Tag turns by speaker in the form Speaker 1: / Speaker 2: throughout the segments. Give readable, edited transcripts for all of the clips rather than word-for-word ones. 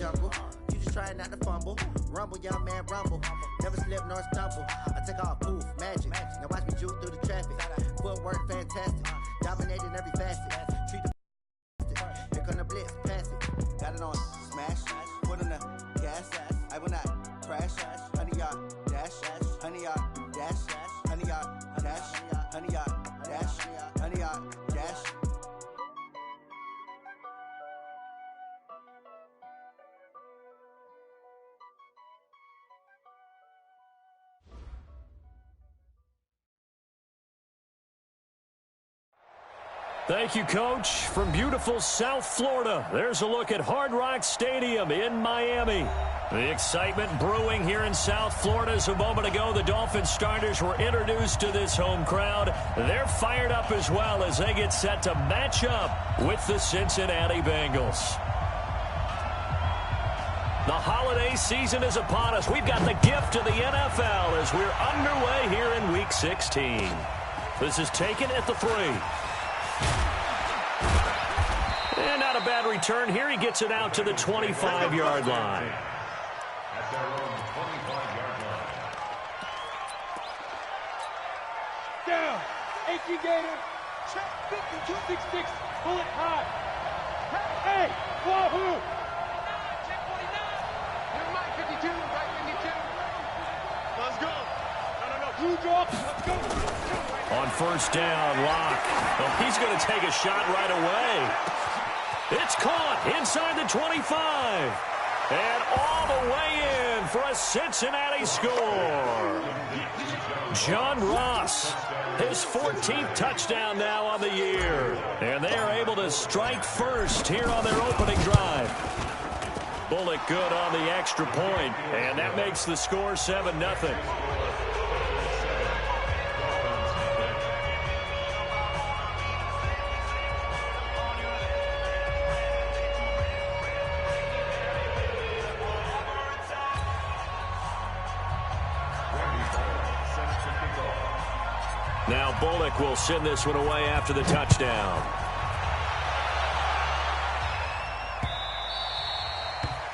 Speaker 1: jungle. You just trying not to fumble. Rumble, young man, rumble. Never slip nor stumble. I take off, poof, magic. Now watch me juke through the traffic. Footwork fantastic. Dominating every facet. Treat the here come the blitz, pass it. Got it on smash. Put on the gas. I will not crash. Honey yard dash. Honey yard dash. Honey yard dash. Honey yard dash. Honey yard dash.
Speaker 2: Thank you, Coach. From beautiful South Florida, there's a look at Hard Rock Stadium in Miami. The excitement brewing here in South Florida as a moment ago the Dolphins starters were introduced to this home crowd. They're fired up as well as they get set to match up with the Cincinnati Bengals. The holiday season is upon us. We've got the gift of the NFL as we're underway here in Week 16. This is taken at the 3. And not a bad return here. He gets it out to the 25-yard line.
Speaker 3: At their own 25-yard line.
Speaker 4: Down. 18 Gator. Check 52-6-6. Bullet high. Hey, wahoo. Check 49. You're right 52. Right 52. Let's go. No. Blue drop. Let's go.
Speaker 2: On first down, Locke. Well, he's going to take a shot right away. It's caught inside the 25. And all the way in for a Cincinnati score. John Ross, his 14th touchdown now on the year. And they are able to strike first here on their opening drive. Bullock good on the extra point, and that makes the score 7-0. Now Bullock will send this one away after the touchdown.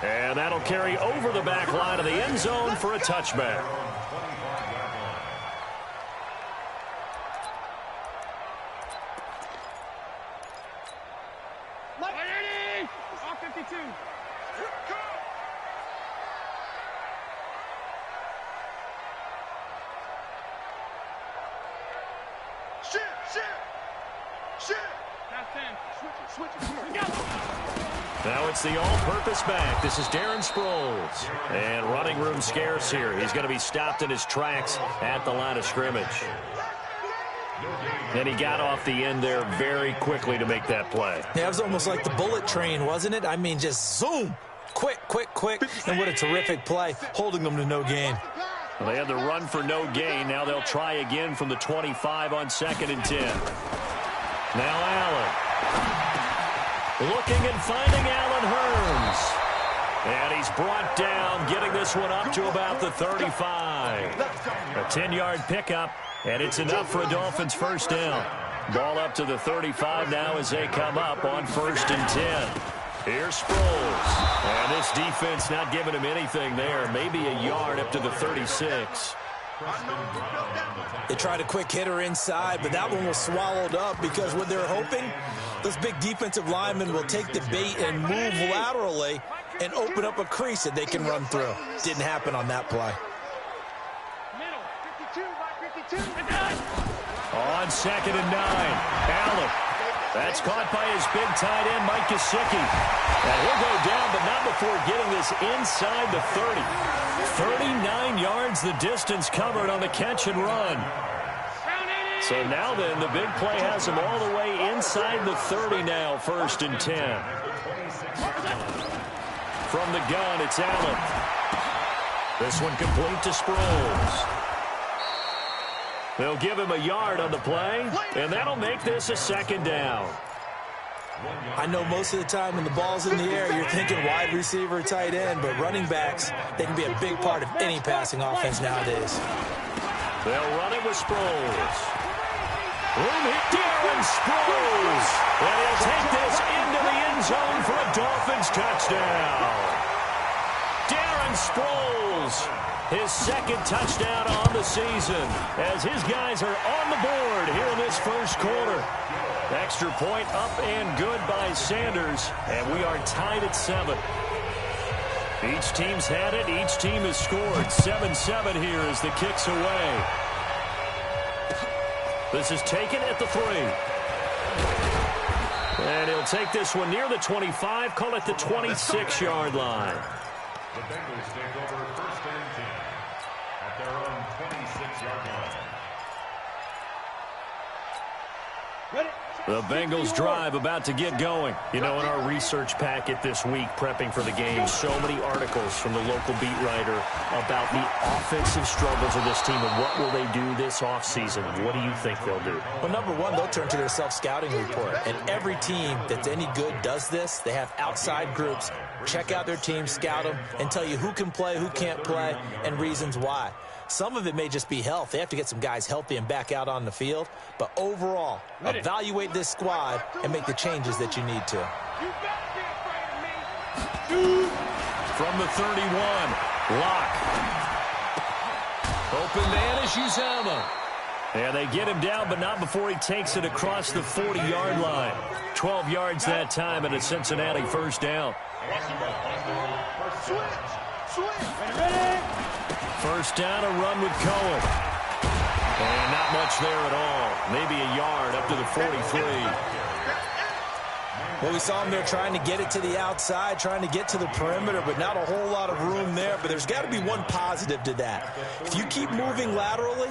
Speaker 2: And that'll carry over the back line of the end zone for a touchback. Now it's the all-purpose back. This is Darren Sproles. And running room scarce here. He's going to be stopped in his tracks at the line of scrimmage. And he got off the end there very quickly to make that play.
Speaker 5: Yeah, it was almost like the bullet train, wasn't it? I mean, just zoom. Quick. And what a terrific play, holding them to no gain.
Speaker 2: Well, they had the run for no gain. Now they'll try again from the 25 on 2nd and 10. Now Allen. Looking and finding Allen Hurns. And he's brought down, getting this one up to about the 35. A 10-yard pickup, and it's enough for a Dolphins first down. Ball up to the 35 now as they come up on 1st and 10. Here's Sproles. And this defense not giving him anything there. Maybe a yard up to the 36.
Speaker 5: They tried a quick hitter inside, but that one was swallowed up because what they're hoping, those big defensive linemen will take the bait and move laterally and open up a crease that they can run through. Didn't happen on that play.
Speaker 2: On 2nd and 9, Allen. That's caught by his big tight end, Mike Gesicki. And he'll go down, but not before getting this inside the 30. 39 yards the distance covered on the catch and run. So now then, the big play has him all the way inside the 30 now, 1st and 10. From the gun, it's Allen. This one complete to Sproles. They'll give him a yard on the play, and that'll make this a 2nd down.
Speaker 5: I know most of the time when the ball's in the air, you're thinking wide receiver, tight end, but running backs, they can be a big part of any passing offense nowadays.
Speaker 2: They'll run it with Sproles. Room hit Darren Sproles. And he'll take this into the end zone for a Dolphins touchdown. Sproles, his second touchdown on the season, as his guys are on the board here in this first quarter. Extra point up and good by Sanders, and we are tied at 7. Each team's had it. Each team has scored. 7-7 here as the kick's away. This is taken at the 3. And he'll take this one near the 25, call it the 26-yard line.
Speaker 3: The Bengals take over first and 10 at their own 26-yard line.
Speaker 4: Ready?
Speaker 2: The Bengals drive about to get going. You know, in our research packet this week, prepping for the game, so many articles from the local beat writer about the offensive struggles of this team and what will they do this offseason. What do you think they'll do?
Speaker 5: Well, number one, they'll turn to their self-scouting report. And every team that's any good does this. They have outside groups. Check out their team, scout them, and tell you who can play, who can't play, and reasons why. Some of it may just be health. They have to get some guys healthy and back out on the field. But overall, evaluate this squad and make the changes that you need to.
Speaker 4: You better be afraid of me.
Speaker 2: From the 31, Locke. Open man is Uzama. And they get him down, but not before he takes it across the 40-yard line. 12 yards that time, and a Cincinnati first down.
Speaker 4: Ready?
Speaker 2: First down, a run with Cohen. And not much there at all. Maybe a yard up to the 43.
Speaker 5: Well, we saw him there trying to get it to the outside, trying to get to the perimeter, but not a whole lot of room there. But there's got to be one positive to that. If you keep moving laterally,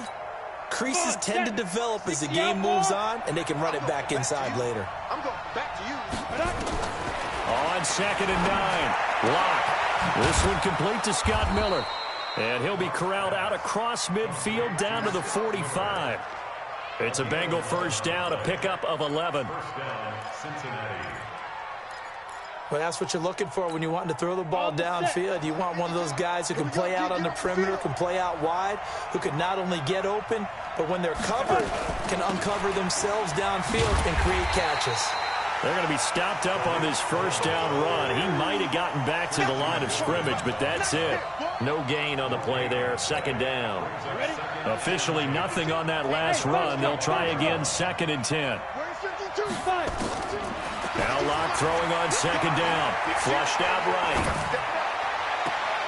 Speaker 5: creases tend to develop as the game moves on, and they can run it back inside later.
Speaker 4: I'm going back to you.
Speaker 2: On 2nd and 9, Locke. This one complete to Scott Miller. And he'll be corralled out across midfield down to the 45. It's a Bengal first down, a pickup of 11.
Speaker 3: First down, Cincinnati.
Speaker 5: Well, that's what you're looking for when you want to throw the ball downfield. You want one of those guys who can play out on the perimeter, can play out wide, who can not only get open, but when they're covered, can uncover themselves downfield and create catches.
Speaker 2: They're going to be stopped up on this first down run. He might have gotten back to the line of scrimmage, but that's it. No gain on the play there. Second down. Officially nothing on that last run. They'll try again, 2nd and 10. Now Locke throwing on 2nd down. Flushed out right.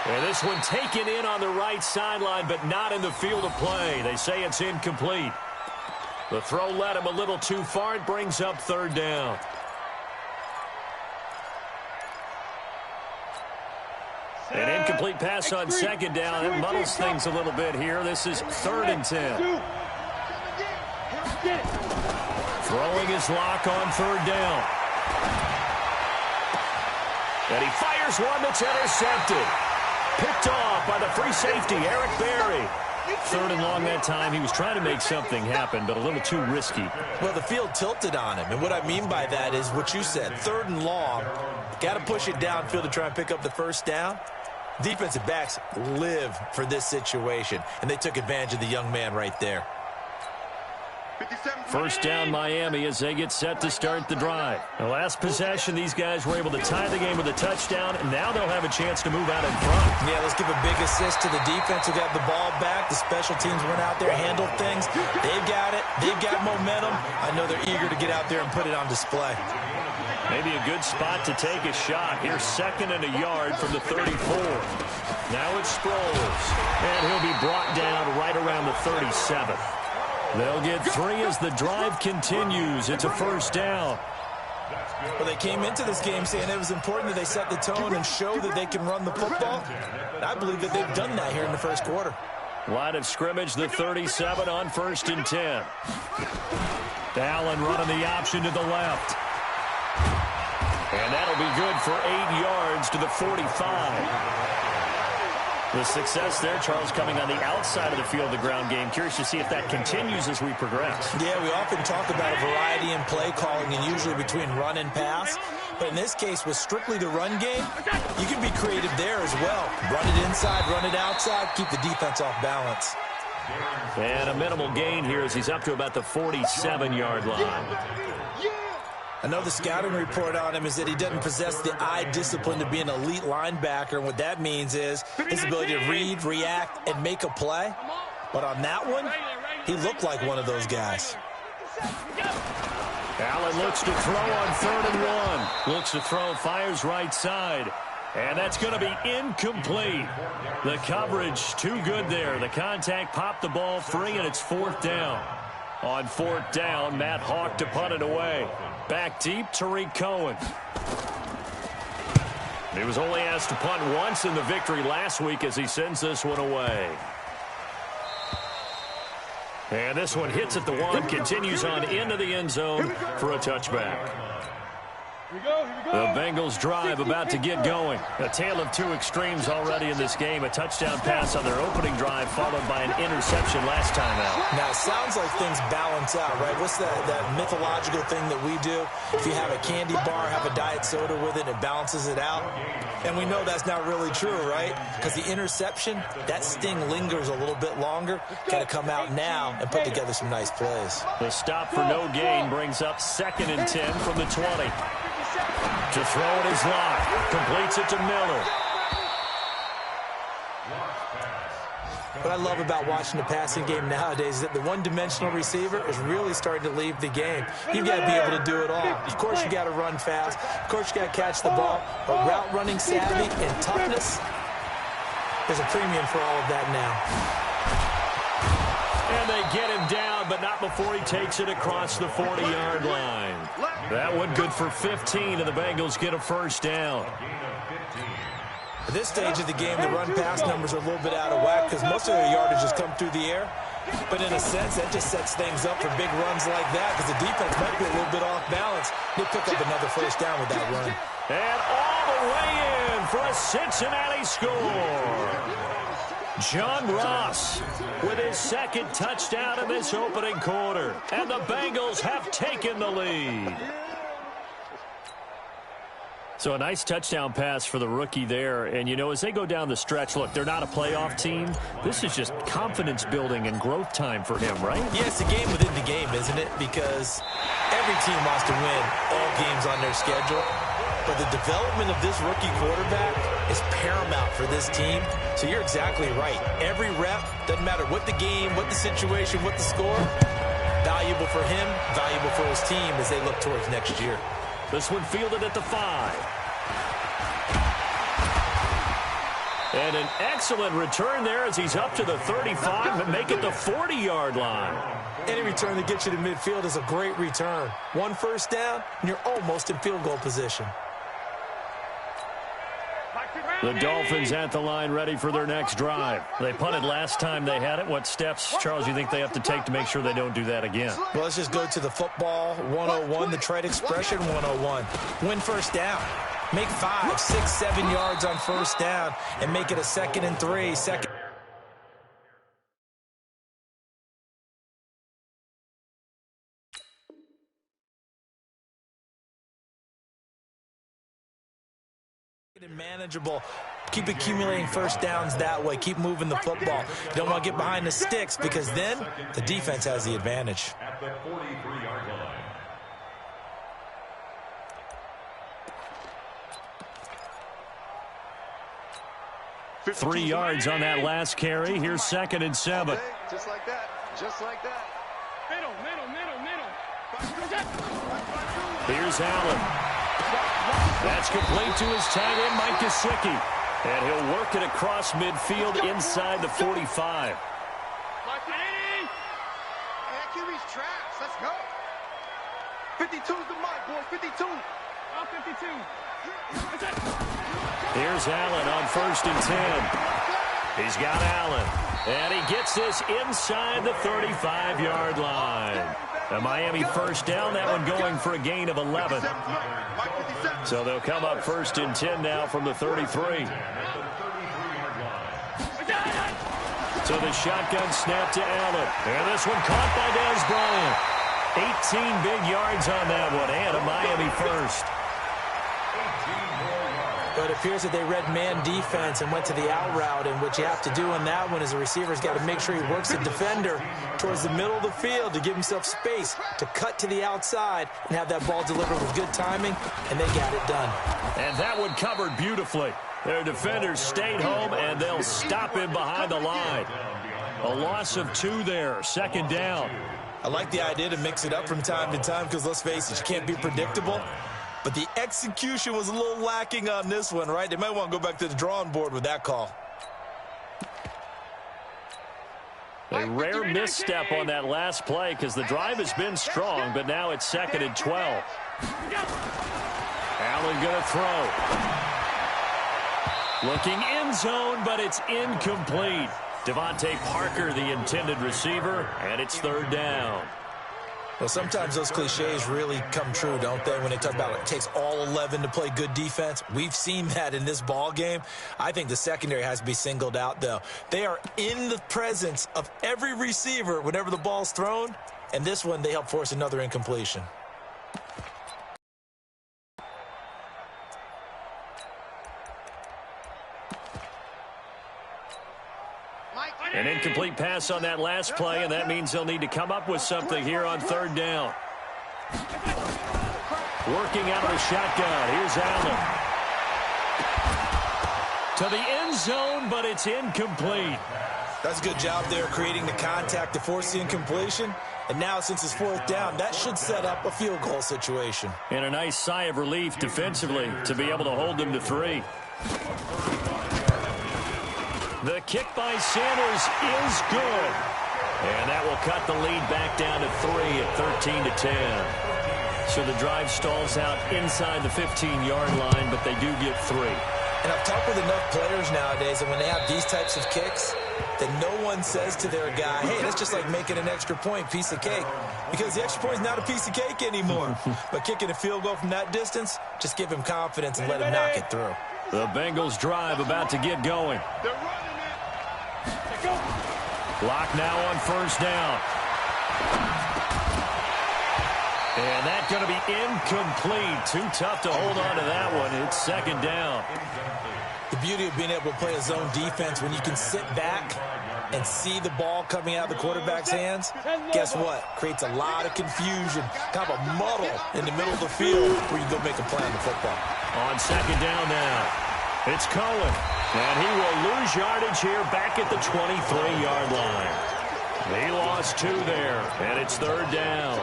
Speaker 2: And this one taken in on the right sideline, but not in the field of play. They say it's incomplete. The throw led him a little too far. It brings up 3rd down. An incomplete pass on 2nd down. It muddles things a little bit here. This is 3rd and 10. Throwing his Locke on 3rd down. And he fires one that's intercepted. Picked off by the free safety, Eric Berry. 3rd and long that time. He was trying to make something happen, but a little too risky.
Speaker 5: Well, the field tilted on him, and what I mean by that is what you said, 3rd and long. Got to push it downfield to try and pick up the first down. Defensive backs live for this situation, and they took advantage of the young man right there.
Speaker 2: First down Miami as they get set to start the drive. The last possession, these guys were able to tie the game with a touchdown, and now they'll have a chance to move out in front.
Speaker 5: Yeah, let's give a big assist to the defense who got the ball back. The special teams went out there, handled things. They've got it. They've got momentum. I know they're eager to get out there and put it on display.
Speaker 2: Maybe a good spot to take a shot. Here's 2nd and a yard from the 34. Now it's Sproles, and he'll be brought down right around the 37. They'll get 3 as the drive continues. It's a first down.
Speaker 5: Well, they came into this game saying it was important that they set the tone and show that they can run the football. I believe that they've done that here in the first quarter.
Speaker 2: Line of scrimmage, the 37 on 1st and 10. Allen running the option to the left. And that'll be good for 8 yards to the 45. The success there, Charles, coming on the outside of the field, the ground game. Curious to see if that continues as we progress.
Speaker 5: Yeah, we often talk about a variety in play calling and usually between run and pass. But in this case, with strictly the run game, you can be creative there as well. Run it inside, run it outside, keep the defense off balance.
Speaker 2: And a minimal gain here as he's up to about the 47-yard line.
Speaker 5: I know the scouting report on him is that he doesn't possess the eye discipline to be an elite linebacker. And what that means is his ability to read, react, and make a play. But on that one, he looked like one of those guys.
Speaker 2: Allen looks to throw on 3rd and 1. Looks to throw, fires right side. And that's going to be incomplete. The coverage too good there. The contact popped the ball free, and it's 4th down. On 4th down, Matt Hawk to punt it away. Back deep, Tariq Cohen. He was only asked to punt once in the victory last week as he sends this one away. And this one hits at the 1, continues on into the end zone for a touchback.
Speaker 4: Here we go.
Speaker 2: The Bengals drive about to get going. A tale of two extremes already in this game. A touchdown pass on their opening drive followed by an interception last time out.
Speaker 5: Now, it sounds like things balance out, right? What's that mythological thing that we do? If you have a candy bar, have a diet soda with it, it balances it out. And we know that's not really true, right? Because the interception, that sting lingers a little bit longer. Got to come out now and put together some nice plays.
Speaker 2: The stop for no gain brings up 2nd and 10 from the 20. To throw it is Locke. Completes it to Miller.
Speaker 5: What I love about watching the passing game nowadays is that the one-dimensional receiver is really starting to leave the game. You've got to be able to do it all. Of course, you got to run fast. Of course, you got to catch the ball. But route running savvy and toughness, there's a premium for all of that now.
Speaker 2: And they get him down, but not before he takes it across the 40-yard line. That one good for 15, and the Bengals get a 1st down.
Speaker 5: At this stage of the game, the run-pass numbers are a little bit out of whack because most of their yardage has come through the air. But in a sense, that just sets things up for big runs like that because the defense might be a little bit off balance. They pick up another 1st down with that run.
Speaker 2: And all the way in for a Cincinnati score. John Ross with his 2nd touchdown in this opening quarter. And the Bengals have taken the lead. So a nice touchdown pass for the rookie there. And, you know, as they go down the stretch, look, they're not a playoff team. This is just confidence building and growth time for him, right?
Speaker 5: Yeah, it's a game within the game, isn't it? Because every team wants to win all games on their schedule. But the development of this rookie quarterback is paramount for this team. So you're exactly right. Every rep, doesn't matter what the game, what the situation, what the score, valuable for him, valuable for his team as they look towards next year.
Speaker 2: This one fielded at the 5. And an excellent return there as he's up to the 35 and make it the 40-yard line.
Speaker 5: Any return that gets you to midfield is a great return. 1 1st down, and you're almost in field goal position.
Speaker 2: The Dolphins at the line ready for their next drive. They punted last time they had it. What steps, Charles, you think they have to take to make sure they don't do that again?
Speaker 5: Well, let's just go to the football 101, the trade expression 101. Win 1st down. Make 5, 6, 7 yards on 1st down and make it a 2nd and 3. Second. And manageable. Keep accumulating 1st downs that way. Keep moving the football. You don't want to get behind the sticks because then the defense has the advantage.
Speaker 3: At the 43-yard line.
Speaker 2: 3 yards on that last carry. Here's 2nd and 7.
Speaker 4: Just like that. Just like that. Middle.
Speaker 2: Here's Allen. That's complete to his tight end, Mike Gesicki. And he'll work it across midfield inside the 45.
Speaker 4: QB's trash. Let's go. 52's the mark, boy. 52. 52.
Speaker 2: Here's Allen on 1st and 10. He's got Allen. And he gets this inside the 35-yard line. A Miami 1st down, that one going for a gain of 11. So they'll come up 1st and 10 now from the 33. So the shotgun snap to Allen. And this one caught by Dez Bryant. 18 big yards on that one, and a Miami 1st.
Speaker 5: But it appears that they read man defense and went to the out route, and what you have to do on that one is the receiver's got to make sure he works the defender towards the middle of the field to give himself space to cut to the outside and have that ball delivered with good timing, and they got it done.
Speaker 2: And that one covered beautifully. Their defenders stayed home, and they'll stop him behind the line. A loss of 2 there, second down.
Speaker 5: I like the idea to mix it up from time to time because, let's face it, you can't be predictable. But the execution was a little lacking on this one, right? They might want to go back to the drawing board with that call.
Speaker 2: A rare misstep on that last play because the drive has been strong, but now it's 2nd and 12. Allen going to throw. Looking end zone, but it's incomplete. Devontae Parker, the intended receiver, and it's 3rd down.
Speaker 5: Well, sometimes those cliches really come true, don't they, when they talk about it takes all 11 to play good defense. We've seen that in this ball game. I think the secondary has to be singled out, though. They are in the presence of every receiver whenever the ball's thrown, and this one they help force another incompletion.
Speaker 2: An incomplete pass on that last play, and that means they'll need to come up with something here on 3rd down. Working out of the shotgun. Here's Allen. To the end zone, but it's incomplete.
Speaker 5: That's a good job there creating the contact to force the incompletion. And now, since it's 4th down, that should set up a field goal situation.
Speaker 2: And a nice sigh of relief defensively to be able to hold them to 3. The kick by Sanders is good. And that will cut the lead back down to 3 at 13-10. So the drive stalls out inside the 15-yard line, but they do get 3.
Speaker 5: And I've talked with enough players nowadays that when they have these types of kicks, that no one says to their guy, hey, that's just like making an extra point, piece of cake. Because the extra point is not a piece of cake anymore. But kicking a field goal from that distance, just give him confidence and let him knock it through.
Speaker 2: The Bengals drive about to get going. Clock now on 1st down. And that's going to be incomplete. Too tough to hold on to that one. It's 2nd down.
Speaker 5: The beauty of being able to play a zone defense when you can sit back and see the ball coming out of the quarterback's hands, guess what? Creates a lot of confusion, kind of a muddle in the middle of the field where you go make a play on the football.
Speaker 2: On 2nd down now, it's Cohen. And he will lose yardage here back at the 23-yard line. He lost 2 there, and it's 3rd down.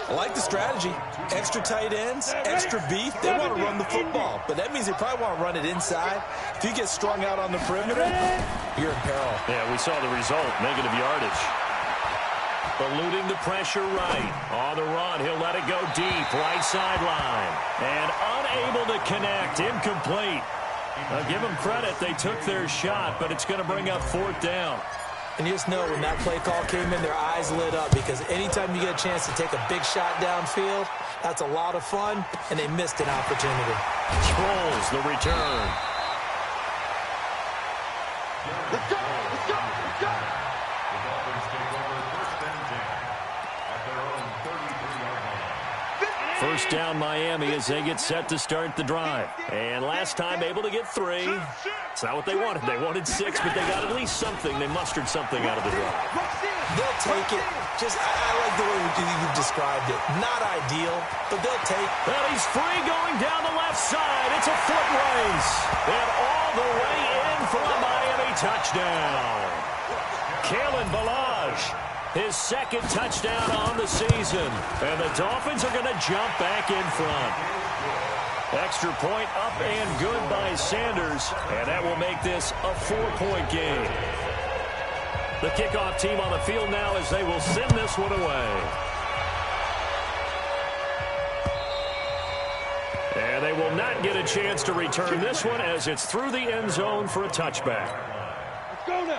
Speaker 5: I like the strategy. Extra tight ends, extra beef. They want to run the football, but that means they probably want to run it inside. If you get strung out on the perimeter, you're in peril.
Speaker 2: Yeah, we saw the result, negative yardage. Eluding the pressure right. On the run, he'll let it go deep, right sideline. And unable to connect, incomplete. Now, give them credit. They took their shot, but it's going to bring up 4th down.
Speaker 5: And you just know when that play call came in, their eyes lit up because anytime you get a chance to take a big shot downfield, that's a lot of fun, and they missed an opportunity.
Speaker 2: Sproles, the return.
Speaker 4: Let's go! Let's go! Let's go!
Speaker 3: The Dolphins take over 1st and 10 at their own 33-yard line.
Speaker 2: 1st down Miami as they get set to start the drive. And last time able to get 3. It's not what they wanted. They wanted 6, but they got at least something. They mustered something out of the drive.
Speaker 5: They'll take it. Just, I like the way you've described it. Not ideal, but they'll take it.
Speaker 2: Well, he's free going down the left side. It's a foot race. And all the way in for a Miami touchdown. Kalen Ballage, his 2nd touchdown on the season. And the Dolphins are going to jump back in front. Extra point up and good by Sanders. And that will make this a 4-point game. The kickoff team on the field now as they will send this one away. And they will not get a chance to return this one as it's through the end zone for a touchback.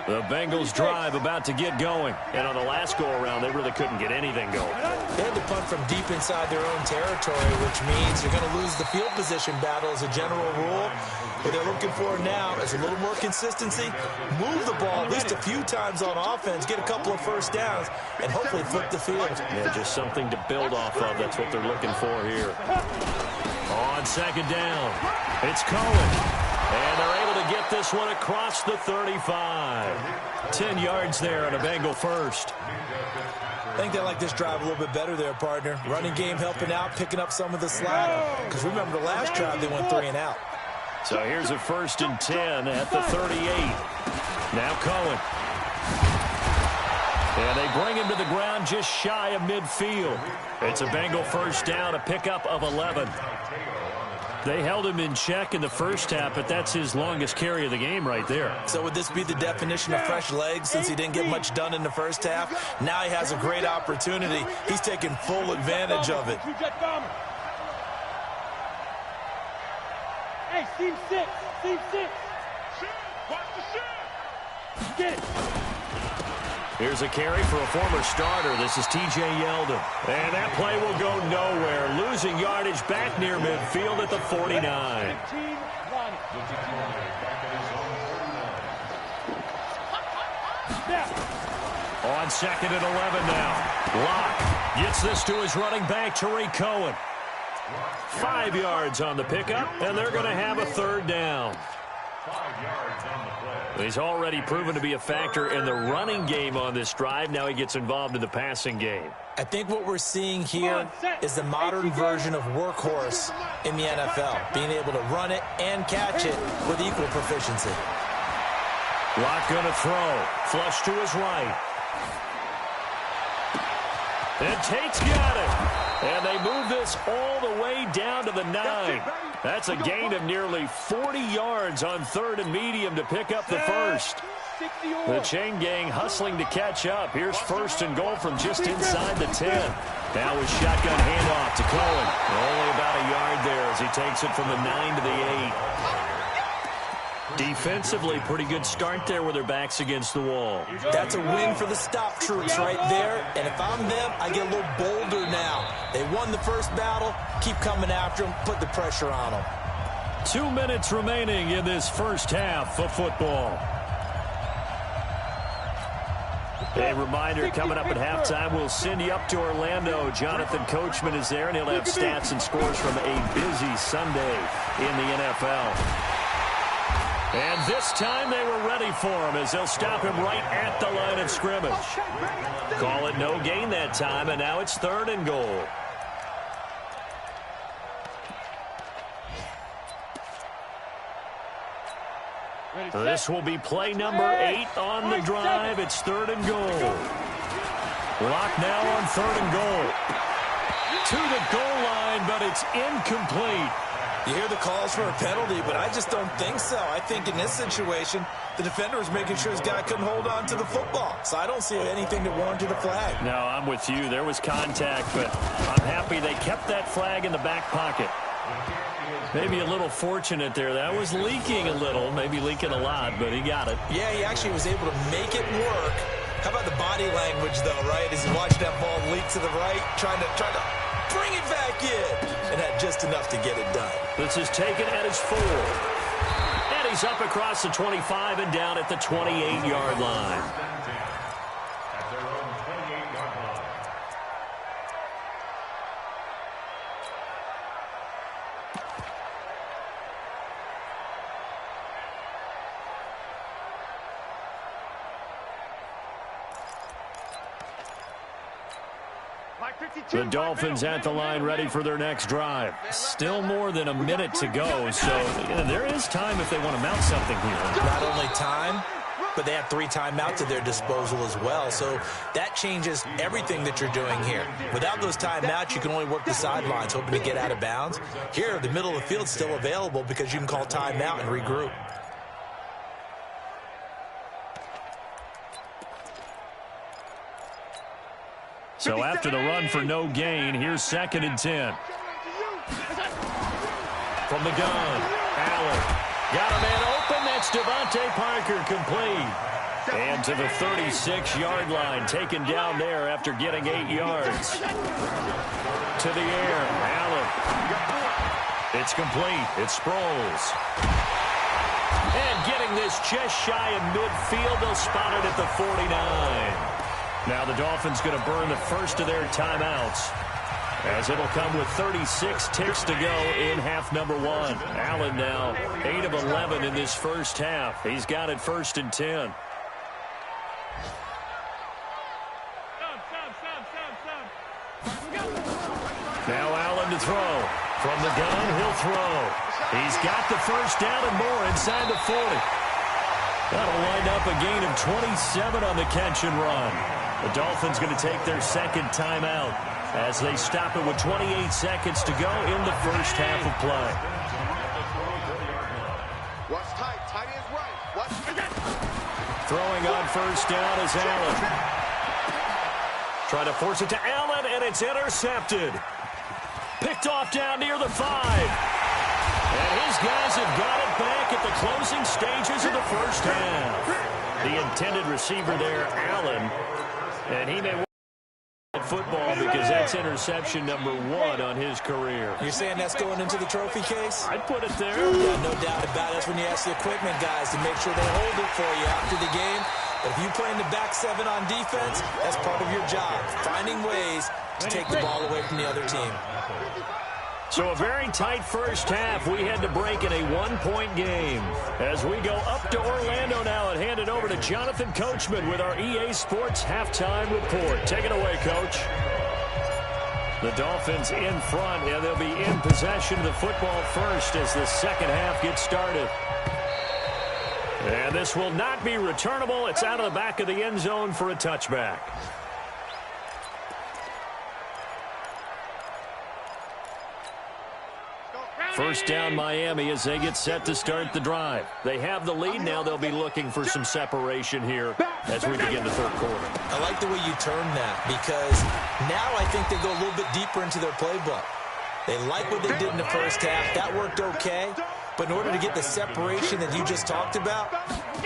Speaker 2: The Bengals drive about to get going. And on the last go-around, they really couldn't get anything going.
Speaker 5: They had to punt from deep inside their own territory, which means you're going to lose the field position battle as a general rule. What they're looking for now is a little more consistency, move the ball at least a few times on offense, get a couple of 1st downs, and hopefully flip the field.
Speaker 2: Yeah, just something to build off of. That's what they're looking for here. On second down, it's Cohen. And they're able to get this one across the 35. 10 yards there on a Bengal first.
Speaker 5: I think they like this drive a little bit better there, partner. Running game helping out, picking up some of the slack. Because remember, the last drive they went 3 and out.
Speaker 2: So here's a 1st and 10 at the 38. Now Cohen. And they bring him to the ground just shy of midfield. It's a Bengal first down, a pickup of 11. They held him in check in the first half, but that's his longest carry of the game right there.
Speaker 5: So would this be the definition of fresh legs since he didn't get much done in the first half? Now he has a great opportunity. He's taking full advantage of it.
Speaker 6: Hey, team 6. Team 6. Watch the shit. Get it.
Speaker 2: Here's a carry for a former starter. This is T.J. Yeldon. And that play will go nowhere. Losing yardage back near midfield at the 49. On 2nd and 11 now. Locke gets this to his running back, Tariq Cohen. 5 yards on the pickup, and they're going to have a 3rd down.
Speaker 3: 5 yards on the play.
Speaker 2: He's already proven to be a factor in the running game on this drive. Now he gets involved in the passing game.
Speaker 5: I think what we're seeing here is the modern version of workhorse in the NFL, being able to run it and catch it with equal proficiency.
Speaker 2: Locke going to throw. Flush to his right. And Tate's got it. And they move this all the way down to the 9. That's a gain of nearly 40 yards on 3rd and medium to pick up the first. The chain gang hustling to catch up. Here's 1st and goal from just inside the 10. Now with shotgun handoff to Cohen. Only about a yard there as he takes it from the 9 to the 8. Defensively, pretty good start there with their backs against the wall.
Speaker 5: That's a win for the stop troops right there. And if I'm them, I get a little bolder now. They won the first battle. Keep coming after them. Put the pressure on them.
Speaker 2: 2 minutes remaining in this first half of football. A reminder, coming up at halftime, we'll send you up to Orlando. Jonathan Coachman is there, and he'll have stats and scores from a busy Sunday in the NFL. And this time they were ready for him as they'll stop him right at the line of scrimmage. Call it no gain that time, and now it's 3rd and goal. This will be play number 8 on the drive. It's 3rd and goal. Locke now on 3rd and goal. To the goal line, but it's incomplete.
Speaker 5: You hear the calls for a penalty, but I just don't think so. I think in this situation, the defender was making sure his guy couldn't hold on to the football. So I don't see anything that warranted a flag.
Speaker 2: No, I'm with you. There was contact, but I'm happy they kept that flag in the back pocket. Maybe a little fortunate there. That was leaking a little, maybe leaking a lot, but he got it.
Speaker 5: Yeah, he actually was able to make it work. How about the body language, though, right? As he watched that ball leak to the right, trying to bring it back in, and had just enough to get it done.
Speaker 2: This is taken at his 4. And he's up across the 25 and down at the 28-yard line.
Speaker 3: At their own 28-yard line.
Speaker 2: The Dolphins at the line ready for their next drive. Still more than a minute to go, so there is time if they want to mount something here.
Speaker 5: Not only time, but they have 3 timeouts at their disposal as well, so that changes everything that you're doing here. Without those timeouts, you can only work the sidelines, hoping to get out of bounds. Here, the middle of the field's still available because you can call timeout and regroup.
Speaker 2: So after the run for no gain, here's 2nd and 10. From the gun, Allen. Got a man open. That's Devontae Parker complete. And to the 36-yard line, taken down there after getting 8 yards. To the air, Allen. It's complete. It's Sproles. And getting this just shy of midfield, they'll spot it at the 49. Now the Dolphins going to burn the first of their timeouts. as it'll come with 36 ticks to go in half number one. Allen now 8 of 11 in this first half. He's got it 1st and 10. Now Allen to throw. From the gun, he'll throw. He's got the first down and more inside the 40. That'll wind up a gain of 27 on the catch and run. The Dolphins going to take their second timeout as they stop it with 28 seconds to go in the first half of play.
Speaker 4: Watch tight. Tight is right. Watch.
Speaker 2: Throwing on first down is Allen. Trying to force it to Allen, and it's intercepted. Picked off down near the 5. And his guys have got it back at the closing stages of the first half. The intended receiver there, Allen, and he may win football because that's interception number 1 on his career.
Speaker 5: You're saying that's going into the trophy case?
Speaker 2: I'd put it there.
Speaker 5: Yeah, no doubt about it. That's when you ask the equipment guys to make sure they hold it for you after the game. But if you play in the back 7 on defense, that's part of your job, finding ways to take the ball away from the other team.
Speaker 2: So a very tight first half. We had to break in a 1-point game. As we go up to Orlando now and hand it over to Jonathan Coachman with our EA Sports halftime report. Take it away, Coach. The Dolphins in front, and they'll be in possession of the football first as the second half gets started. And this will not be returnable. It's out of the back of the end zone for a touchback. First down Miami as they get set to start the drive. They have the lead. Now they'll be looking for some separation here as we begin the third quarter.
Speaker 5: I like the way you turned that because now I think they go a little bit deeper into their playbook. They like what they did in the first half. That worked okay. But in order to get the separation that you just talked about,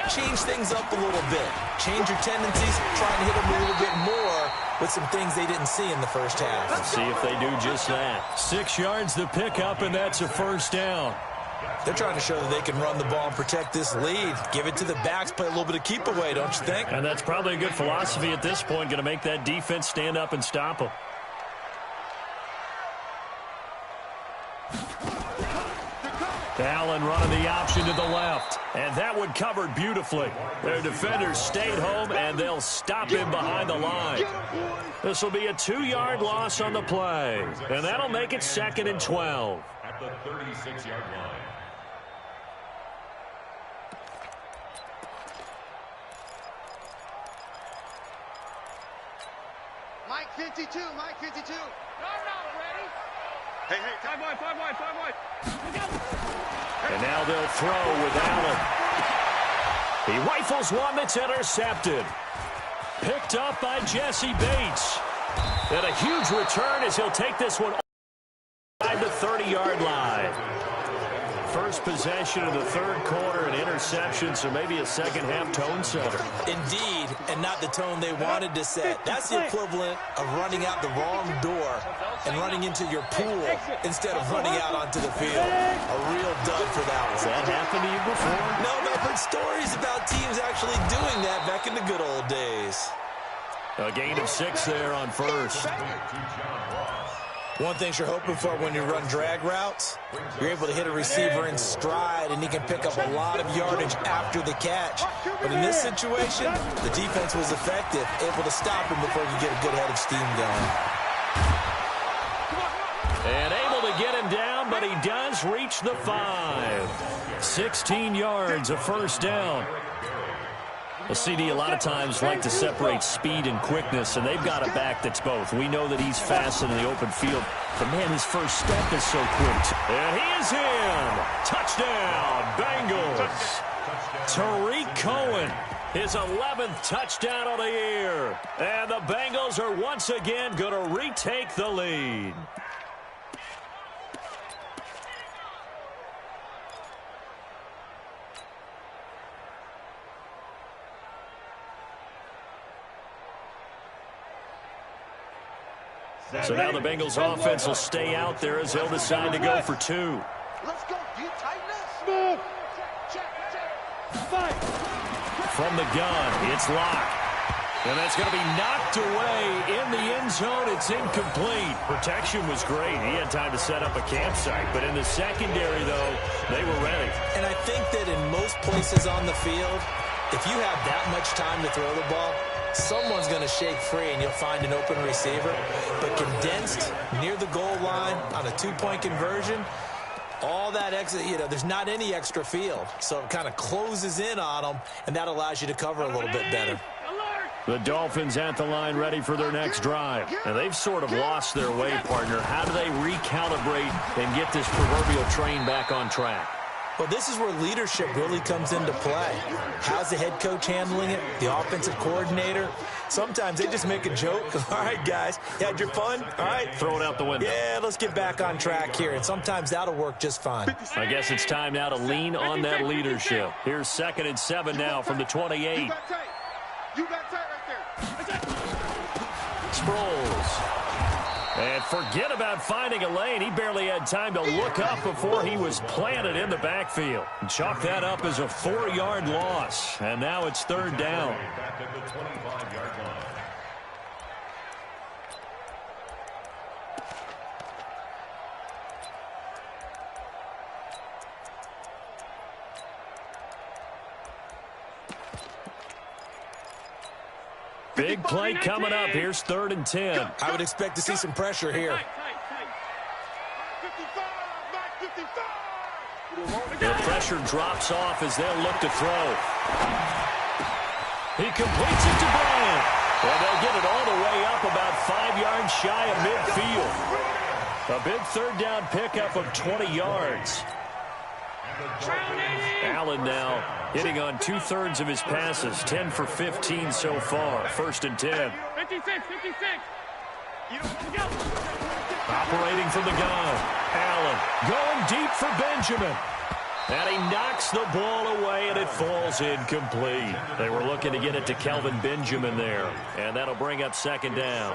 Speaker 5: change things up a little bit. Change your tendencies, try and hit them a little bit more with some things they didn't see in the first half.
Speaker 2: Let's see if they do just that. 6 yards the pickup, and that's a first down.
Speaker 5: They're trying to show that they can run the ball and protect this lead. Give it to the backs, play a little bit of keep away, don't you think?
Speaker 2: And that's probably a good philosophy at this point, going to make that defense stand up and stop them. Allen running the option to the left, and that one covered beautifully. Their defenders stayed home, and they'll stop him behind the line. This will be a 2-yard loss on the play, and that'll make it 2nd and 12.
Speaker 3: At the 36-yard line.
Speaker 4: Mike 52. Mike 52.
Speaker 6: Ready?
Speaker 4: Hey.
Speaker 6: 5 wide.
Speaker 2: And now they'll throw with Allen. He rifles one that's intercepted. Picked up by Jesse Bates. And a huge return as he'll take this one inside the 30-yard line. First possession of the third quarter, an interception, so maybe a second-half tone setter.
Speaker 5: Indeed, and not the tone they wanted to set. That's the equivalent of running out the wrong door and running into your pool instead of running out onto the field. A real dud for that one.
Speaker 2: Has that happened to you before?
Speaker 5: No, but I've heard stories about teams actually doing that back in the good old days.
Speaker 2: A gain of 6 there on first.
Speaker 5: One thing you're hoping for when you run drag routes, you're able to hit a receiver in stride, and he can pick up a lot of yardage after the catch. But in this situation, the defense was effective, able to stop him before he could get a good head of steam going.
Speaker 2: And able to get him down, but he does reach the 5. 16 yards, a first down. A CD a lot of times like to separate speed and quickness, and they've got a back that's both. We know that he's fast in the open field, but man, his first step is so quick. And he is in. Touchdown, Bengals. Tariq Cohen, his 11th touchdown of the year. And the Bengals are once again going to retake the lead. So now the Bengals offense will stay out there as they'll decide to go for 2.
Speaker 4: Let's go. Do you tighten us?
Speaker 6: Check.
Speaker 2: From the gun, it's Locke. And that's going to be knocked away in the end zone. It's incomplete. Protection was great. He had time to set up a campsite. But in the secondary, though, they were ready.
Speaker 5: And I think that in most places on the field, if you have that much time to throw the ball, someone's going to shake free and you'll find an open receiver. But condensed near the goal line on a two-point conversion, all that extra, there's not any extra field. So it kind of closes in on them, and that allows you to cover a little bit better.
Speaker 2: The Dolphins at the line ready for their next drive. And they've sort of lost their way, partner. How do they recalibrate and get this proverbial train back on track?
Speaker 5: Well, this is where leadership really comes into play. How's the head coach handling it? The offensive coordinator? Sometimes they just make a joke. All right, guys, you had your fun? All right.
Speaker 2: Throw it out the window.
Speaker 5: Yeah, let's get back on track here. And sometimes that'll work just fine.
Speaker 2: I guess it's time now to lean on that leadership. Here's 2nd and 7 now from the 28.
Speaker 4: You got tight right there.
Speaker 2: Sproles. And forget about finding a lane. He barely had time to look up before he was planted in the backfield. Chalk that up as a 4-yard loss. And now it's 3rd down.
Speaker 3: Back at the 25-yard line.
Speaker 2: Big play coming up. Here's 3rd and 10.
Speaker 5: I would expect to see some pressure here.
Speaker 4: 55.
Speaker 2: The pressure drops off as they'll look to throw. He completes it to Bryant. Well, they'll get it all the way up about 5 yards shy of midfield. A big 3rd down pickup of 20 yards. Allen now hitting on 2/3 of his passes, 10 for 15 so far. 1st and 10.
Speaker 6: 56.
Speaker 2: Operating from the gun. Allen going deep for Benjamin. And he knocks the ball away, and it falls incomplete. They were looking to get it to Kelvin Benjamin there, and that'll bring up 2nd down.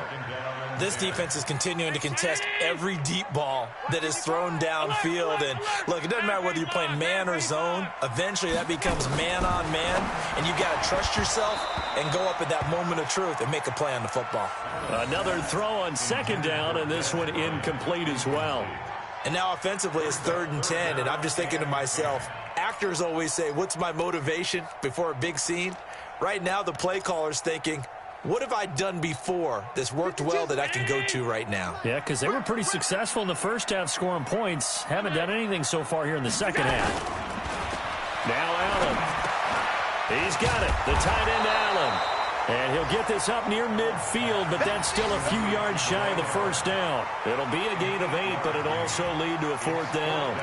Speaker 5: This defense is continuing to contest every deep ball that is thrown downfield. And, look, it doesn't matter whether you're playing man or zone. Eventually, that becomes man-on-man, and you got to trust yourself and go up at that moment of truth and make a play on the football.
Speaker 2: Another throw on 2nd down, and this one incomplete as well.
Speaker 5: And now offensively it's 3rd and 10, and I'm just thinking to myself, actors always say, what's my motivation before a big scene? Right now the play caller's thinking, what have I done before that's worked well that I can go to right now?
Speaker 2: Yeah, because they were pretty successful in the first half scoring points. Haven't done anything so far here in the second half. Now Allen. He's got it. The tight end Allen. And he'll get this up near midfield, but that's still a few yards shy of the 1st down. It'll be a gain of 8, but it'll also lead to a 4th down.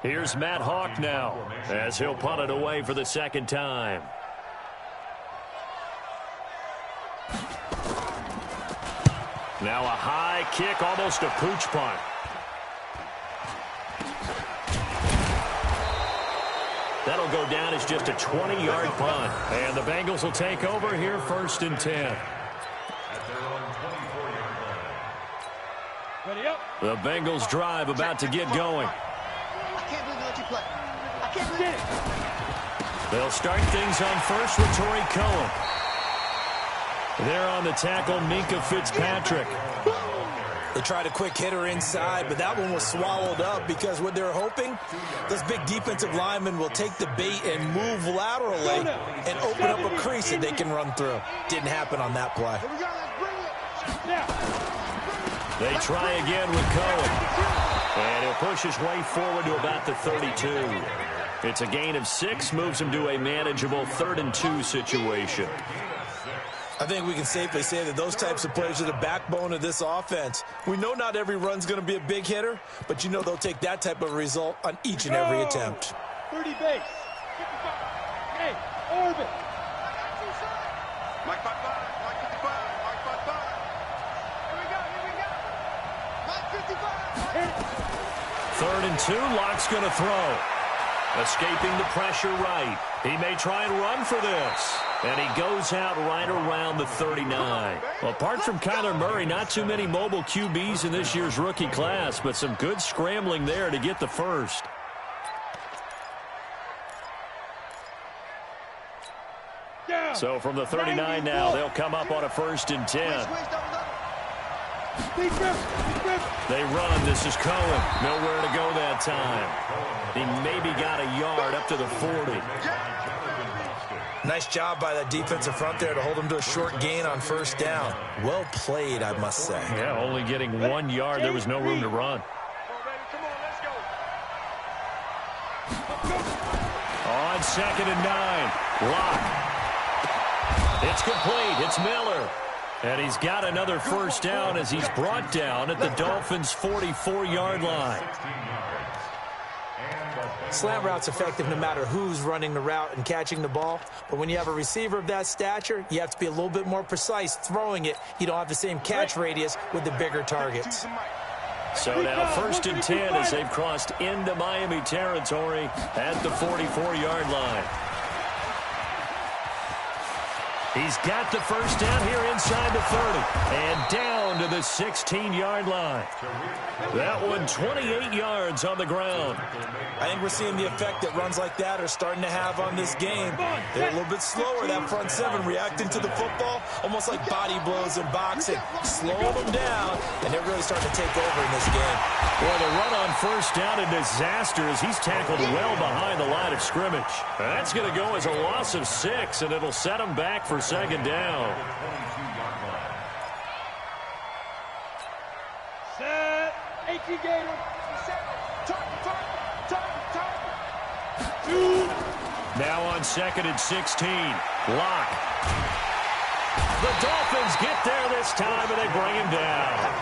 Speaker 2: Here's Matt Hawk now, as he'll punt it away for the 2nd time. Now a high kick, almost a pooch punt. That'll go down as just a 20-yard punt. And the Bengals will take over here 1st and 10.
Speaker 3: At their own 24-yard line.
Speaker 6: Ready up.
Speaker 2: The Bengals drive about to get going.
Speaker 4: I can't believe they let you play. I can't believe it.
Speaker 2: They'll start things on first with Torrey Cohen. There on the tackle, Minka Fitzpatrick.
Speaker 5: They tried a quick hitter inside, but that one was swallowed up because what they're hoping, those big defensive linemen will take the bait and move laterally and open up a crease that they can run through. Didn't happen on that play.
Speaker 4: Here we go, let's bring it.
Speaker 2: They try again with Cohen. And he'll push his way forward to about the 32. It's a gain of 6, moves him to a manageable 3rd and 2 situation.
Speaker 5: I think we can safely say that those types of players are the backbone of this offense. We know not every run's going to be a big hitter, but you know they'll take that type of result on each and every attempt.
Speaker 6: 30 base. 55. Hey, orbit.
Speaker 4: Mike 55, Mike 55, Mike 55. Here we go. Mike 55.
Speaker 2: 3rd and 2, Locke's going to throw. Escaping the pressure right. He may try and run for this. And he goes out right around the 39. Well, apart from Kyler Murray, not too many mobile QBs in this year's rookie class, but some good scrambling there to get the first. So from the 39 now, they'll come up on a 1st and 10. They run. This is Cohen. Nowhere to go that time. He maybe got a yard up to the 40.
Speaker 5: Nice job by that defensive front there to hold him to a short gain on 1st down. Well played, I must say.
Speaker 2: Yeah, only getting 1 yard. There was no room to run. On 2nd and 9. Lock. It's complete. It's Miller. And he's got another 1st down as he's brought down at the Dolphins' 44-yard line.
Speaker 5: Slant route's effective no matter who's running the route and catching the ball. But when you have a receiver of that stature, you have to be a little bit more precise throwing it. You don't have the same catch radius with the bigger targets.
Speaker 2: So now 1st and 10 as they've crossed into Miami territory at the 44-yard line. He's got the 1st down here inside the 30 and down to the 16-yard line. That one 28 yards on the ground.
Speaker 5: I think we're seeing the effect that runs like that are starting to have on this game. They're a little bit slower, that front 7, reacting to the football, almost like body blows in boxing, slowing them down, and they're really starting to take over in this game.
Speaker 2: Boy, the run on 1st down a disaster as he's tackled well behind the line of scrimmage. That's going to go as a loss of 6, and it'll set him back for 2nd down.
Speaker 6: Set. 18 Gator.
Speaker 2: Now on 2nd and 16. Lock. The Dolphins get there this time, and they bring him down.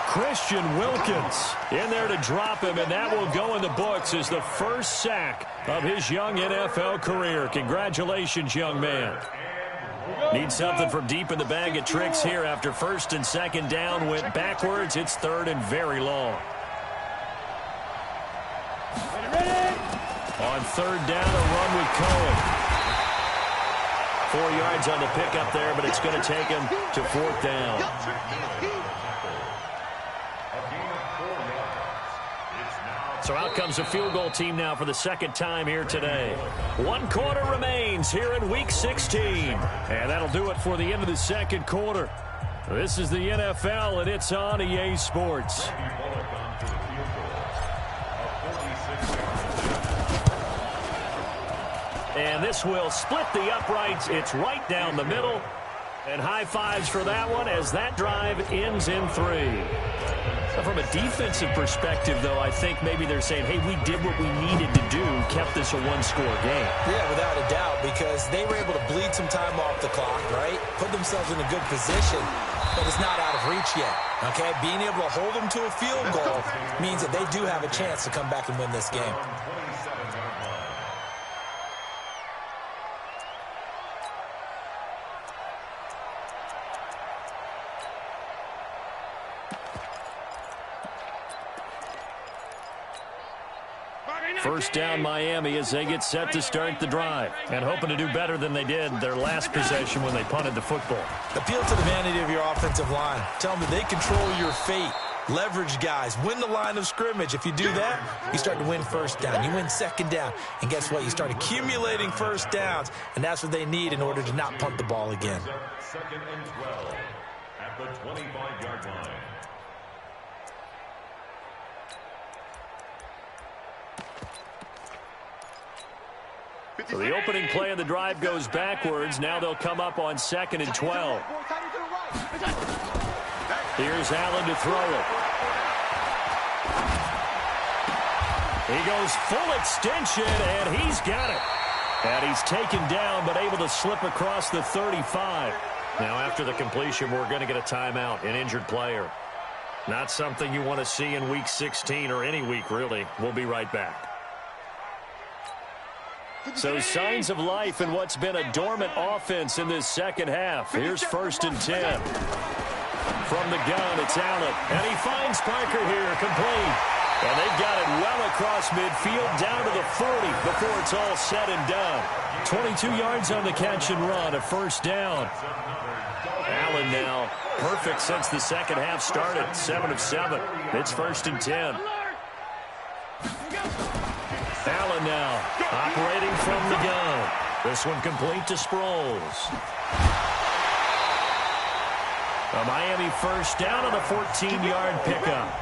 Speaker 2: Christian Wilkins in there to drop him, and that will go in the books as the 1st sack of his young NFL career. Congratulations, young man. Need something from deep in the bag of tricks here after 1st and 2nd down. Went backwards. It's 3rd and very long. On 3rd down, a run with Cohen. 4 yards on the pickup there, but it's going to take him to 4th down. So out comes the field goal team now for the 2nd time here today. 1 quarter remains here in Week 16. And that'll do it for the end of the 2nd quarter. This is the NFL, and it's on EA Sports. And this will split the uprights. It's right down the middle. And high fives for that one as that drive ends in 3. So from a defensive perspective, though, I think maybe they're saying, hey, we did what we needed to do, kept this a 1-score game.
Speaker 5: Yeah, without a doubt, because they were able to bleed some time off the clock, right? Put themselves in a good position, but it's not out of reach yet, okay? Being able to hold them to a field goal means that they do have a chance to come back and win this game.
Speaker 2: First down Miami as they get set to start the drive and hoping to do better than they did their last possession when they punted the football.
Speaker 5: Appeal to the vanity of your offensive line. Tell them that they control your fate. Leverage guys. Win the line of scrimmage. If you do that, you start to win 1st down. You win 2nd down. And guess what? You start accumulating 1st downs. And that's what they need in order to not punt the ball again.
Speaker 3: 2nd and 12 at the 25-yard line.
Speaker 2: So the opening play of the drive goes backwards. Now they'll come up on 2nd and 12. Here's Allen to throw it. He goes full extension, and he's got it. And he's taken down, but able to slip across the 35. Now after the completion, we're going to get a timeout, an injured player. Not something you want to see in Week 16 or any week, really. We'll be right back. So signs of life in what's been a dormant offense in this 2nd half. Here's 1st and 10. From the gun, it's Allen. And he finds Parker here, complete. And they've got it well across midfield, down to the 40 before it's all said and done. 22 yards on the catch and run, a first down. Allen now perfect since the second half started, 7 of 7. It's 1st and 10. Allen now operating from the gun. This one complete to Sproles. A Miami first down on a 14-yard pickup.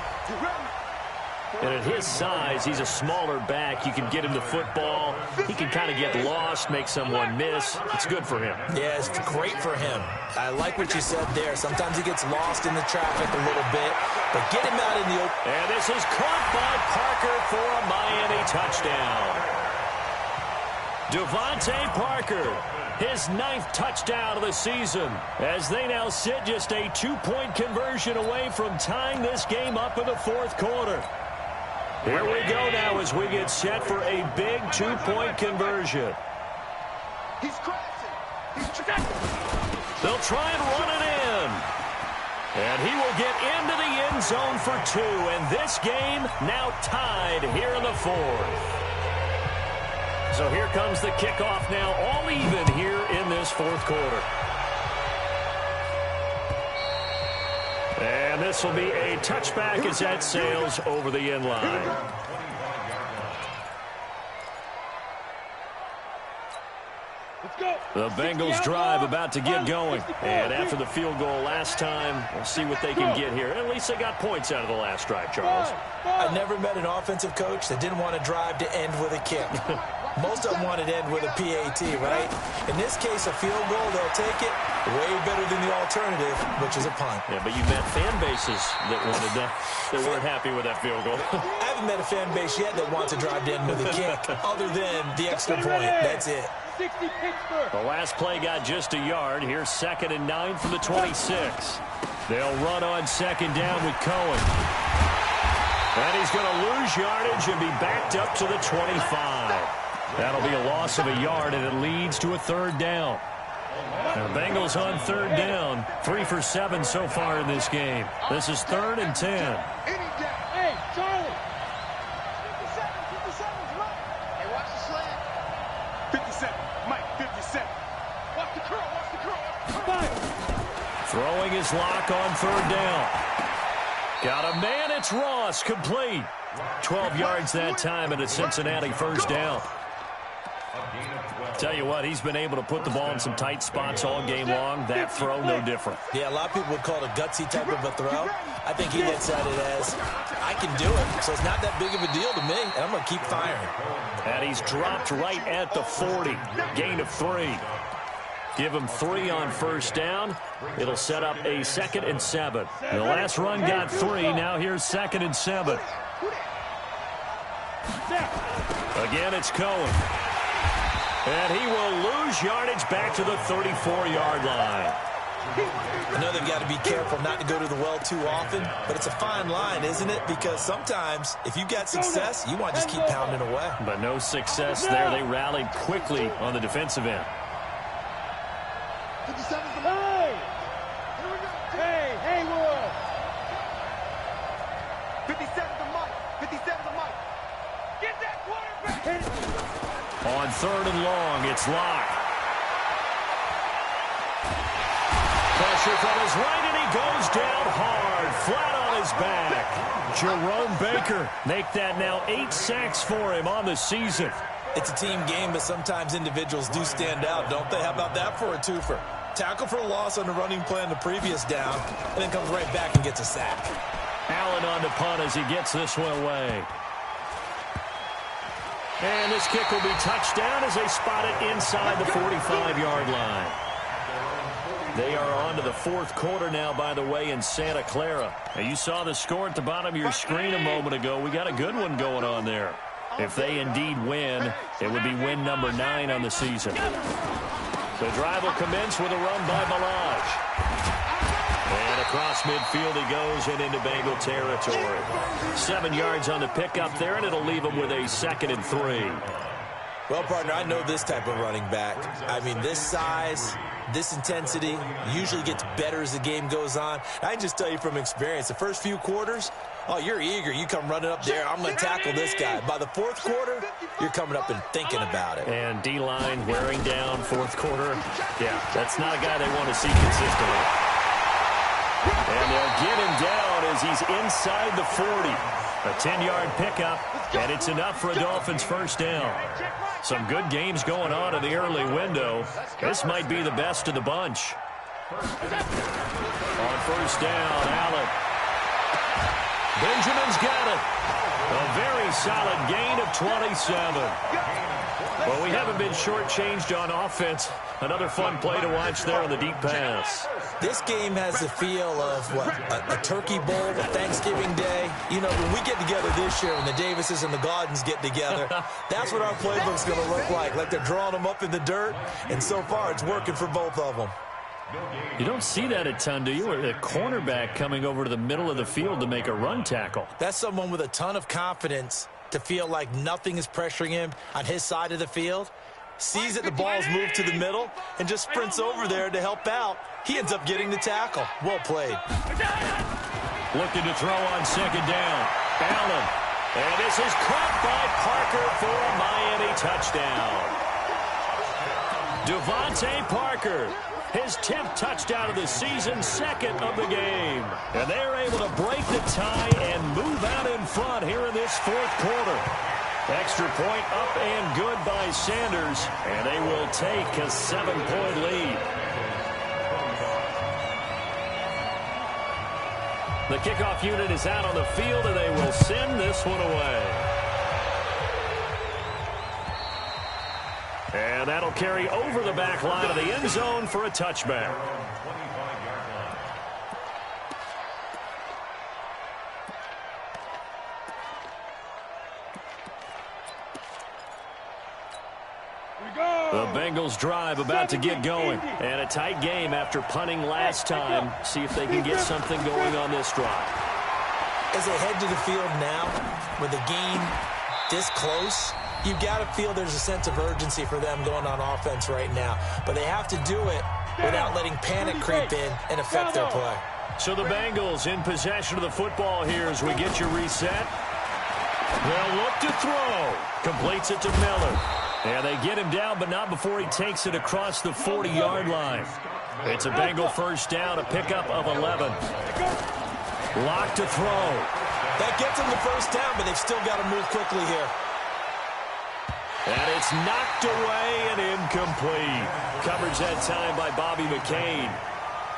Speaker 2: And at his size, he's a smaller back. You can get him the football. He can kind of get lost, make someone miss. It's good for him.
Speaker 5: Yeah, it's great for him. I like what you said there. Sometimes he gets lost in the traffic a little bit, but get him out in the open.
Speaker 2: And this is caught by Parker for a Miami touchdown. Devontae Parker, his 9th touchdown of the season, as they now sit just a 2-point conversion away from tying this game up in the 4th quarter. Here we go now as we get set for a big 2-point conversion.
Speaker 4: He's crashing. He's trajecting.
Speaker 2: They'll try and run it in. And he will get into the end zone for 2. And this game now tied here in the 4th. So here comes the kickoff now, all even here in this 4th quarter. And this will be a touchback as that sails over the end line. The Bengals drive about to get going. And after the field goal last time, we'll see what they can get here. At least they got points out of the last drive, Charles.
Speaker 5: I never met an offensive coach that didn't want to drive to end with a kick. Most of them want to end with a PAT, right? In this case, a field goal, they'll take it way better than the alternative, which is a punt.
Speaker 2: Yeah, but you met fan bases that wanted that, that weren't happy with that field goal.
Speaker 5: I haven't met a fan base yet that wants to drive to end with a kick, other than the extra point. That's it.
Speaker 2: The last play got just a yard. Here's 2nd and 9 from the 26. They'll run on 2nd down with Cohen. And he's going to lose yardage and be backed up to the 25. That'll be a loss of a yard, and it leads to a 3rd down. Now, the Bengals on 3rd down, 3 for 7 so far in this game. This is 3rd and 10.
Speaker 6: Hey, Charlie.
Speaker 4: 57's right. Hey, watch the slant. 57, Mike, 57. Watch the curl, watch the curl.
Speaker 2: Throwing his lock on 3rd down. Got a man, it's Ross, complete. 12 yards that time, and a Cincinnati first down. Tell you what, he's been able to put the ball in some tight spots all game long. That throw, no different.
Speaker 5: Yeah, a lot of people would call it a gutsy type of a throw. I think he looks at it as, I can do it, so it's not that big of a deal to me, and I'm going to keep firing.
Speaker 2: And he's dropped right at the 40. Gain of 3. Give him 3 on first down. It'll set up a 2nd and 7. The last run got 3. Now here's 2nd and 7. Again, it's Cohen. And he will lose yardage back to the 34-yard line.
Speaker 5: I know they've got to be careful not to go to the well too often, but it's a fine line, isn't it? Because sometimes, if you've got success, you want to just keep pounding away.
Speaker 2: But no success there. They rallied quickly on the defensive end.
Speaker 4: 57's the
Speaker 6: Hey!
Speaker 4: Here we go.
Speaker 6: Hey, Haywood!
Speaker 4: 57's the mic. 57's the mic. Get that quarterback.
Speaker 2: On 3rd and long, it's Locke. Pressure from his right, and he goes down hard, flat on his back. Jerome Baker make that now 8 sacks for him on the season.
Speaker 5: It's a team game, but sometimes individuals do stand out, don't they? How about that for a twofer? Tackle for a loss on the running play on the previous down, and then comes right back and gets a sack.
Speaker 2: Allen on the punt as he gets this one away. And this kick will be touchdown as they spot it inside the 45-yard line. They are on to the 4th quarter now, by the way, in Santa Clara. Now, you saw the score at the bottom of your screen a moment ago. We got a good one going on there. If they indeed win, it would be win number 9 on the season. The drive will commence with a run by Balaj. And across midfield he goes and into Bengal territory. 7 yards on the pickup there, and it'll leave him with a 2nd and 3.
Speaker 5: Well, partner, I know this type of running back. I mean, this size, this intensity usually gets better as the game goes on. I can just tell you from experience, the first few quarters, oh, you're eager. You come running up there, I'm going to tackle this guy. By the fourth quarter, you're coming up and thinking about it.
Speaker 2: And D-line wearing down fourth quarter. Yeah, that's not a guy they want to see consistently. And they'll get him down as he's inside the 40. A 10-yard pickup, and it's enough for a Dolphins first down. Some good games going on in the early window. This might be the best of the bunch. On first down, Allen. Benjamin's got it. A very solid gain of 27. Well, we haven't been shortchanged on offense. Another fun play to watch there on the deep pass.
Speaker 5: This game has the feel of, what, a turkey bowl, a Thanksgiving Day. You know, when we get together this year, when the Davises and the Gaudens get together, that's what our playbook's going to look like they're drawing them up in the dirt, and so far it's working for both of them.
Speaker 2: You don't see that a ton, do you? Or a cornerback coming over to the middle of the field to make a run tackle.
Speaker 5: That's someone with a ton of confidence to feel like nothing is pressuring him on his side of the field. Sees that the ball's moved to the middle and just sprints over there to help out. He ends up getting the tackle. Well played.
Speaker 2: Looking to throw on second down. Allen. And this is caught by Parker for a Miami touchdown. Devontae Parker. His 10th touchdown of the season, second of the game. And they're able to break the tie and move out in front here in this fourth quarter. Extra point up and good by Sanders, and they will take a 7-point lead. The kickoff unit is out on the field, and they will send this one away. And that'll carry over the back line of the end zone for a touchback. The Bengals drive about to get going. And a tight game after punting last time. See if they can get something going on this drive.
Speaker 5: As they head to the field now, with the game this close, you've got to feel there's a sense of urgency for them going on offense right now. But they have to do it without letting panic creep in and affect their play.
Speaker 2: So the Bengals in possession of the football here as we get you reset. They'll look to throw. Completes it to Miller. And they get him down, but not before he takes it across the 40-yard line. It's a Bengal first down, a pickup of 11. Lock to throw.
Speaker 5: That gets them the first down, but they've still got to move quickly here.
Speaker 2: And it's knocked away and incomplete. Coverage that time by Bobby McCain.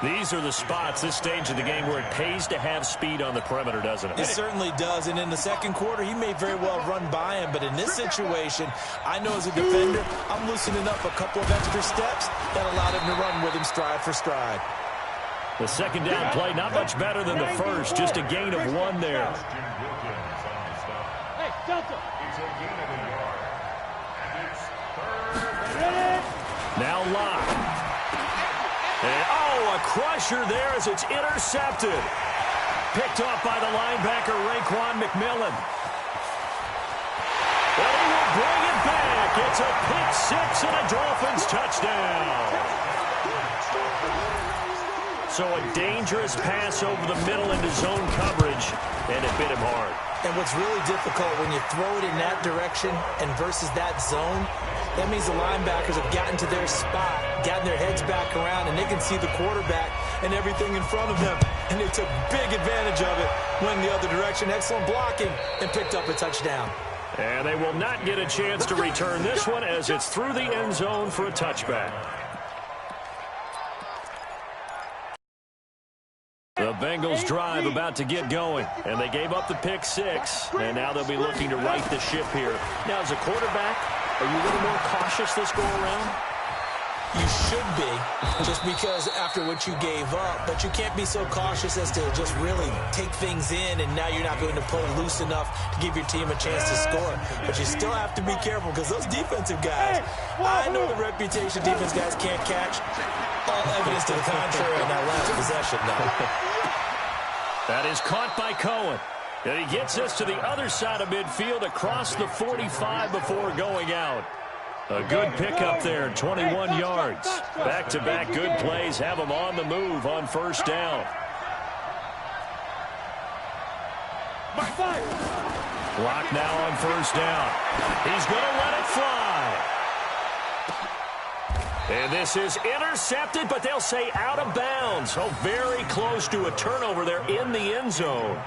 Speaker 2: These are the spots, this stage of the game, where it pays to have speed on the perimeter, doesn't it?
Speaker 5: It certainly does. And in the second quarter, he may very well run by him. But in this situation, I know as a defender, I'm loosening up a couple of extra steps that allowed him to run with him stride for stride.
Speaker 2: The second down play, not much better than the first. Just a gain of 1 there.
Speaker 6: Hey, Delta.
Speaker 2: Now Locke. And, oh, a crusher there as it's intercepted. Picked off by the linebacker, Raekwon McMillan. Well, he will bring it back. It's a pick six and a Dolphins touchdown. So a dangerous pass over the middle into zone coverage, and it bit him hard.
Speaker 5: And what's really difficult when you throw it in that direction and versus that zone, that means the linebackers have gotten to their spot, gotten their heads back around, and they can see the quarterback and everything in front of them. And they took big advantage of it, went the other direction, excellent blocking, and picked up a touchdown.
Speaker 2: And they will not get a chance to return this one as it's through the end zone for a touchback. The Bengals drive about to get going, and they gave up the pick six, and now they'll be looking to right the ship here. Now, as a quarterback, are you a little more cautious this go-around?
Speaker 5: You should be, just because after what you gave up, but you can't be so cautious as to just really take things in, and now you're not going to play loose enough to give your team a chance to score. But you still have to be careful because those defensive guys, I know the reputation defense guys can't catch. All evidence to the contrary on that last possession, though.
Speaker 2: That is caught by Cohen. And he gets us to the other side of midfield across the 45 before going out. A good pickup there, 21 yards. Back-to-back good plays have him on the move on first down. Block now on first down. He's going to let it fly. And this is intercepted, but they'll say out of bounds. Oh, very close to a turnover there in the end zone.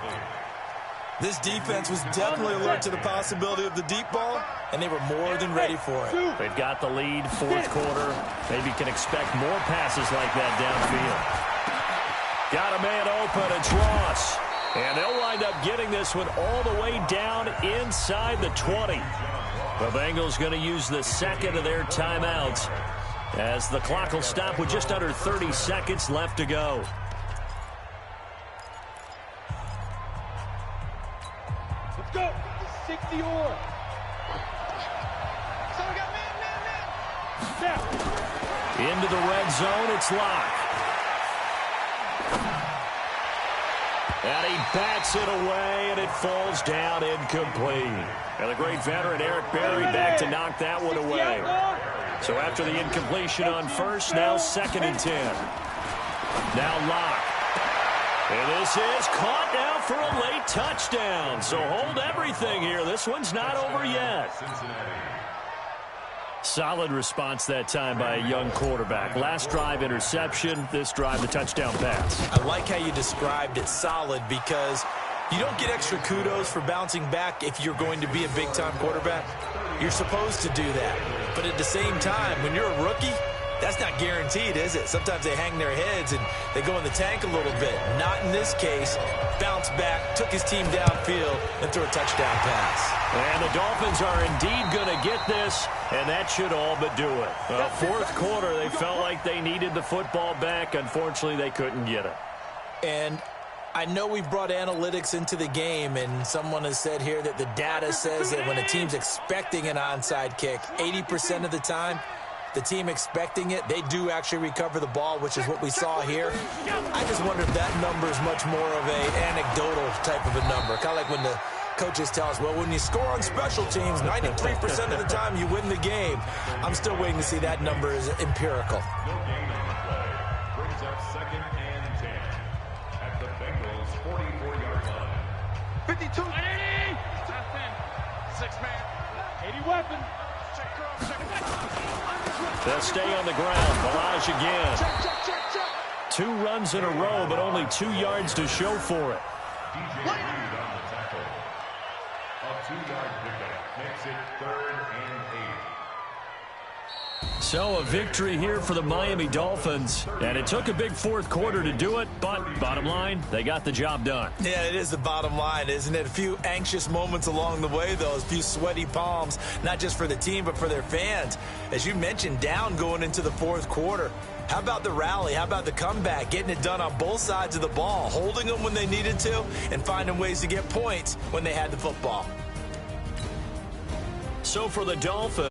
Speaker 5: This defense was definitely alert to the possibility of the deep ball, and they were more than ready for it.
Speaker 2: They've got the lead, fourth quarter. Maybe can expect more passes like that downfield. Got a man open, it's Ross. And they'll wind up getting this one all the way down inside the 20. The Bengals going to use the second of their timeouts as the clock will stop with just under 30 seconds left to go.
Speaker 6: Let's go. 60 or.
Speaker 4: So we got man.
Speaker 6: Snap.
Speaker 2: Into the red zone, it's Locke. And he bats it away, and it falls down incomplete. And the great veteran Eric Berry back to knock that one away. So after the incompletion on first, now 2nd and 10. Now Locke. And this is caught now for a late touchdown. So hold everything here. This one's not over yet. Solid response that time by a young quarterback. Last drive, interception. This drive, the touchdown pass.
Speaker 5: I like how you described it, solid, because you don't get extra kudos for bouncing back if you're going to be a big-time quarterback. You're supposed to do that. But at the same time, when you're a rookie, that's not guaranteed, is it? Sometimes they hang their heads and they go in the tank a little bit. Not in this case. Bounced back, took his team downfield, and threw a touchdown pass.
Speaker 2: And the Dolphins are indeed going to get this, and that should all but do it. Fourth quarter, they felt like they needed the football back. Unfortunately, they couldn't get it.
Speaker 5: And I know we brought analytics into the game, and someone has said here that the data says that when a team's expecting an onside kick, 80% of the time, the team expecting it, they do actually recover the ball, which is what we saw here. I just wonder if that number is much more of an anecdotal type of a number. Kind of like when the coaches tell us, well, when you score on special teams, 93% of the time you win the game. I'm still waiting to see that number is empirical.
Speaker 3: No gain on the play. Brings up 2nd and 10 at the Bengals' 44-yard line.
Speaker 4: 52. 80. 6-man.
Speaker 6: 80 weapon.
Speaker 4: Check cross. Check.
Speaker 2: They'll stay on the ground. Balaj again.
Speaker 4: Check.
Speaker 2: 2 runs in a row, but only 2 yards to show for it.
Speaker 3: DJ Reed on the tackle. A 2-yard pickup makes it 3rd and 8.
Speaker 2: So a victory here for the Miami Dolphins, and it took a big fourth quarter to do it, but bottom line, they got the job done.
Speaker 5: Yeah, it is the bottom line, isn't it? A few anxious moments along the way, though, a few sweaty palms, not just for the team, but for their fans. As you mentioned, down going into the fourth quarter. How about the rally? How about the comeback? Getting it done on both sides of the ball, holding them when they needed to, and finding ways to get points when they had the football.
Speaker 2: So for the Dolphins.